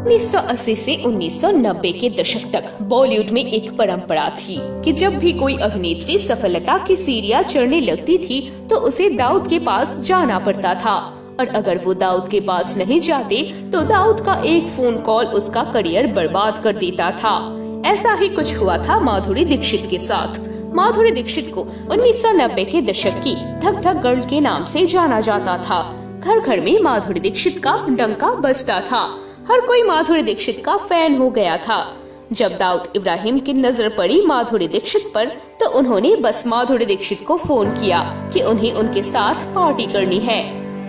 1980 से 1990 के दशक तक बॉलीवुड में एक परंपरा थी कि जब भी कोई अभिनेत्री सफलता की सीढ़ियां चढ़ने लगती थी तो उसे दाऊद के पास जाना पड़ता था, और अगर वो दाऊद के पास नहीं जाते तो दाऊद का एक फोन कॉल उसका करियर बर्बाद कर देता था। ऐसा ही कुछ हुआ था माधुरी दीक्षित के साथ। माधुरी दीक्षित को 1990 के दशक की धक धक गर्ल के नाम से जाना जाता था। घर घर में माधुरी दीक्षित का डंका बजता था। हर कोई माधुरी दीक्षित का फैन हो गया था। जब दाऊद इब्राहिम की नजर पड़ी माधुरी दीक्षित पर तो उन्होंने बस माधुरी दीक्षित को फोन किया कि उन्हें उनके साथ पार्टी करनी है।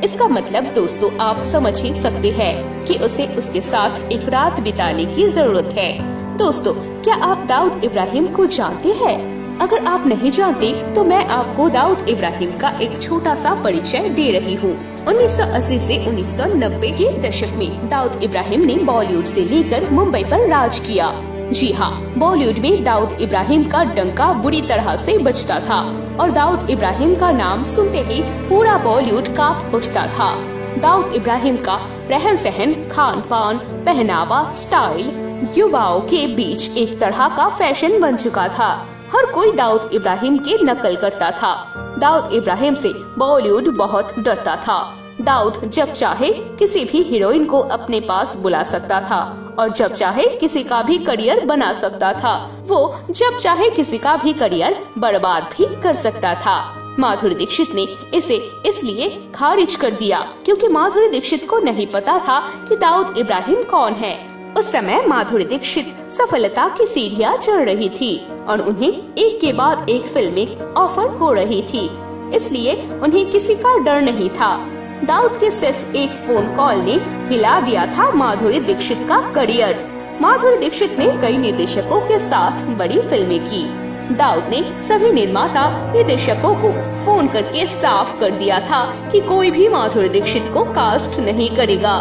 इसका मतलब दोस्तों आप समझ ही सकते हैं कि उसे उसके साथ एक रात बिताने की जरूरत है। दोस्तों क्या आप दाऊद इब्राहिम को जानते हैं? अगर आप नहीं जानते तो मैं आपको दाऊद इब्राहिम का एक छोटा सा परिचय दे रही हूँ। 1980 से 1990 के दशक में दाऊद इब्राहिम ने बॉलीवुड से लेकर मुंबई पर राज किया। जी हाँ, बॉलीवुड में दाऊद इब्राहिम का डंका बुरी तरह से बजता था और दाऊद इब्राहिम का नाम सुनते ही पूरा बॉलीवुड कांप उठता था। दाऊद इब्राहिम का रहन सहन, खान पान, पहनावा, स्टाइल युवाओं के बीच एक तरह का फैशन बन चुका था। हर कोई दाऊद इब्राहिम की नकल करता था। दाऊद इब्राहिम से बॉलीवुड बहुत डरता था। दाऊद जब चाहे किसी भी हीरोइन को अपने पास बुला सकता था और जब चाहे किसी का भी करियर बना सकता था। वो जब चाहे किसी का भी करियर बर्बाद भी कर सकता था। माधुरी दीक्षित ने इसे इसलिए खारिज कर दिया क्योंकि माधुरी दीक्षित को नहीं पता था कि दाऊद इब्राहिम कौन है। उस समय माधुरी दीक्षित सफलता की सीढ़ियां चढ़ रही थी और उन्हें एक के बाद एक फिल्में ऑफर हो रही थी, इसलिए उन्हें किसी का डर नहीं था। दाऊद के सिर्फ एक फोन कॉल ने हिला दिया था माधुरी दीक्षित का करियर। माधुरी दीक्षित ने कई निर्देशकों के साथ बड़ी फिल्में की। दाऊद ने सभी निर्माता निर्देशकों को फोन करके साफ कर दिया था कि कोई भी माधुरी दीक्षित को कास्ट नहीं करेगा।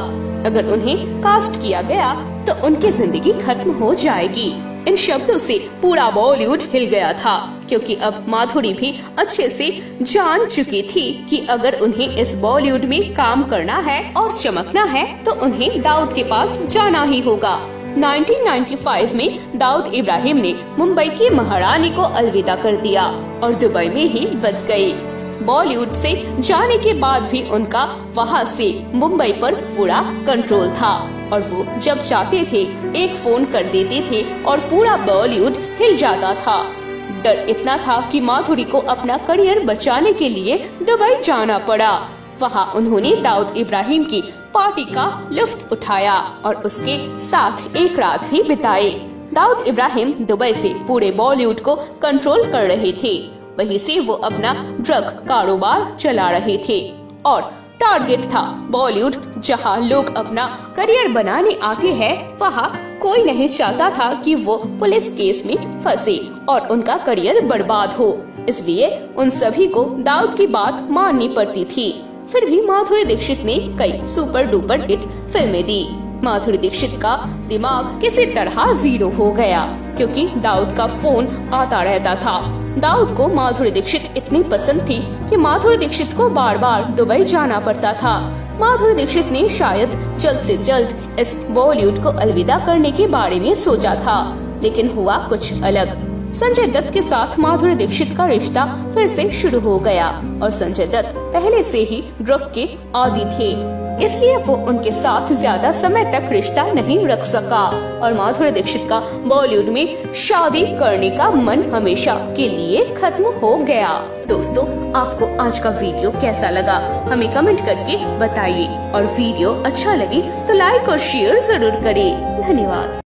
अगर उन्हें कास्ट किया गया तो उनकी जिंदगी खत्म हो जाएगी। इन शब्दों से पूरा बॉलीवुड हिल गया था क्योंकि अब माधुरी भी अच्छे से जान चुकी थी कि अगर उन्हें इस बॉलीवुड में काम करना है और चमकना है तो उन्हें दाऊद के पास जाना ही होगा। 1995 में दाऊद इब्राहिम ने मुंबई की महारानी को अलविदा कर दिया और दुबई में ही बस गए। बॉलीवुड से जाने के बाद भी उनका वहां से मुंबई पर पूरा कंट्रोल था और वो जब चाहते थे एक फोन कर देते थे और पूरा बॉलीवुड हिल जाता था। डर इतना था कि माधुरी को अपना करियर बचाने के लिए दुबई जाना पड़ा। वहां उन्होंने दाऊद इब्राहिम की पार्टी का लुत्फ उठाया और उसके साथ एक रात भी बिताई। दाऊद इब्राहिम दुबई से पूरे बॉलीवुड को कंट्रोल कर रहे थे। वहीं से वो अपना ड्रग कारोबार चला रहे थे और टारगेट था बॉलीवुड। जहां लोग अपना करियर बनाने आते हैं वहां कोई नहीं चाहता था कि वो पुलिस केस में फंसे और उनका करियर बर्बाद हो, इसलिए उन सभी को दाऊद की बात माननी पड़ती थी। फिर भी माधुरी दीक्षित ने कई सुपर डुपर हिट फिल्में दी। माधुरी दीक्षित का दिमाग किसी तरह जीरो हो गया क्योंकि दाऊद का फोन आता रहता था। दाऊद को माधुरी दीक्षित इतनी पसंद थी कि माधुरी दीक्षित को बार बार दुबई जाना पड़ता था। माधुरी दीक्षित ने शायद जल्द से जल्द इस बॉलीवुड को अलविदा करने के बारे में सोचा था, लेकिन हुआ कुछ अलग। संजय दत्त के साथ माधुरी दीक्षित का रिश्ता फिर से शुरू हो गया और संजय दत्त पहले से ही ड्रग के आदी थे, इसलिए वो उनके साथ ज्यादा समय तक रिश्ता नहीं रख सका और माधुरी दीक्षित का बॉलीवुड में शादी करने का मन हमेशा के लिए खत्म हो गया। दोस्तों आपको आज का वीडियो कैसा लगा हमें कमेंट करके बताइए और वीडियो अच्छा लगे तो लाइक और शेयर जरूर करें। धन्यवाद।